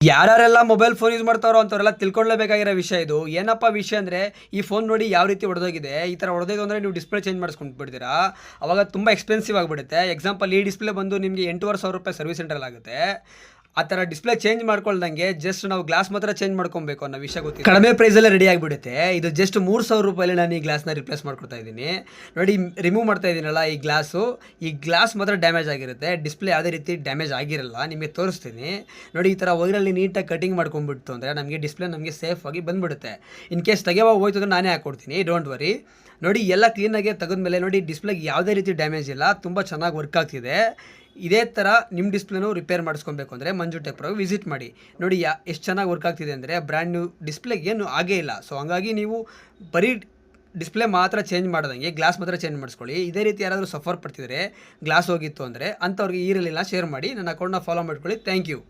ಯಾರ್ಯಾರೆಲ್ಲ mobile phone use ಮಾಡ್ತಾರೋ ಅಂಥವರೆಲ್ಲ ತಿಳ್ಕೊಳ್ಳೇಬೇಕಾಗಿರೋ ವಿಷಯ ಇದು. ಏನಪ್ಪ ವಿಷಯ ಅಂದರೆ, ಈ ಫೋನ್ ನೋಡಿ ಯಾವ ರೀತಿ ಒಡೆದೋಗಿದೆ. ಈ ಥರ ಒಡೆದೋಯ್ತು ಅಂದರೆ ನೀವು ಡಿಸ್ಪ್ಲೇ ಚೇಂಜ್ ಮಾಡಿಸ್ಕೊಂಡು ಬಿಡ್ತೀರಾ. ಅವಾಗ ತುಂಬ ಎಕ್ಸ್ಪೆನ್ಸಿವ್ ಆಗಿಬಿಡುತ್ತೆ. ಎಕ್ಸಾಂಪಲ್, ಈ ಡಿಸ್ಪ್ಲೇ ಬಂದು ನಿಮಗೆ 8,500 ರೂಪಾಯಿ ಸರ್ವಿಸ್ ಸೆಂಟ್ರಲ್ಲಿ ಆಗುತ್ತೆ. ಆ ಥರ ಡಿಸ್ಪ್ಲೇ ಚೇಂಜ್ ಮಾಡ್ಕೊಳ್ದಂಗೆ ಜಸ್ಟ್ ನಾವು ಗ್ಲಾಸ್ ಮಾತ್ರ ಚೇಂಜ್ ಮಾಡ್ಕೊಬೇಕು ಅನ್ನೋ ವಿಷಯ ಗೊತ್ತಿದೆ. ಕಡಿಮೆ ಪ್ರೈಸಲ್ಲೇ ರೆಡಿ ಆಗಿಬಿಡುತ್ತೆ. ಇದು ಜಸ್ಟ್ 3,000 ರೂಪಾಯಲ್ಲಿ ನಾನು ಈ ಗ್ಲಾಸ್ನ ರಿಪ್ಲೇಸ್ ಮಾಡ್ಕೊಡ್ತಾ ಇದ್ದೀನಿ. ನೋಡಿ, ರಿಮೂವ್ ಮಾಡ್ತಾ ಇದ್ದೀನಲ್ಲ ಈ ಗ್ಲಾಸ್ ಮಾತ್ರ ಡ್ಯಾಮೇಜ್ ಆಗಿರುತ್ತೆ. ಡಿಸ್ಪ್ಲೇ ಯಾವುದೇ ರೀತಿ ಡ್ಯಾಮೇಜ್ ಆಗಿರಲ್ಲ. ನಿಮಗೆ ತೋರಿಸ್ತೀನಿ ನೋಡಿ. ಈ ಥರ ವೈರಲ್ಲಿ ನೀಟಾಗಿ ಕಟಿಂಗ್ ಮಾಡ್ಕೊಂಡ್ಬಿಡ್ತು ಅಂದರೆ ನಮಗೆ ಡಿಸ್ಪ್ಲೇ ನಮಗೆ ಸೇಫಾಗಿ ಬಂದುಬಿಡುತ್ತೆ. ಇನ್ ಕೇಸ್ ತೆಗೆಯುವಾಗ ಹೋಯ್ತು ಅಂದರೆ ನಾನೇ ಹಾಕ್ಕೊಡ್ತೀನಿ, ಡೋಂಟ್ ವರಿ. ನೋಡಿ, ಎಲ್ಲ ಕ್ಲೀನಾಗಿ ತೆಗೆದ್ಮೇಲೆ ನೋಡಿ ಡಿಸ್ಪ್ಲೇಗೆ ಯಾವುದೇ ರೀತಿ ಡ್ಯಾಮೇಜ್ ಇಲ್ಲ. ತುಂಬ ಚೆನ್ನಾಗಿ ವರ್ಕ್ ಆಗ್ತಿದೆ. ಇದೇ ಥರ ನಿಮ್ಮ ಡಿಸ್ಪ್ಲೇನೂ ರಿಪೇರ್ ಮಾಡಿಸ್ಕೊಬೇಕು ಅಂದರೆ ಮಂಜು ಟೆಕ್ ಪ್ರೋಗೆ ವಿಸಿಟ್ ಮಾಡಿ. ನೋಡಿ ಎಷ್ಟು ಚೆನ್ನಾಗಿ ವರ್ಕ್ ಆಗ್ತಿದೆ ಅಂದರೆ ಬ್ರ್ಯಾಂಡ್ ನ್ಯೂ ಡಿಸ್ಪ್ಲೇಗೆ ಏನು ಆಗೇ ಇಲ್ಲ. ಸೊ ಹಂಗಾಗಿ ನೀವು ಬರೀ ಡಿಸ್ಪ್ಲೇ ಮಾತ್ರ ಚೇಂಜ್ ಮಾಡ್ದಂಗೆ ಗ್ಲಾಸ್ ಮಾತ್ರ ಚೇಂಜ್ ಮಾಡಿಸ್ಕೊಳ್ಳಿ. ಇದೇ ರೀತಿ ಯಾರಾದರೂ ಸಫರ್ ಪಡ್ತಿದ್ರೆ, ಗ್ಲಾಸ್ ಹೋಗಿತ್ತು ಅಂದರೆ ಅಂಥವ್ರಿಗೆ ಈ ರೀಲ್ನ ಶೇರ್ ಮಾಡಿ. ನನ್ನ ಅಕೌಂಟ್ನ ಫಾಲೋ ಮಾಡ್ಕೊಳ್ಳಿ. Thank you.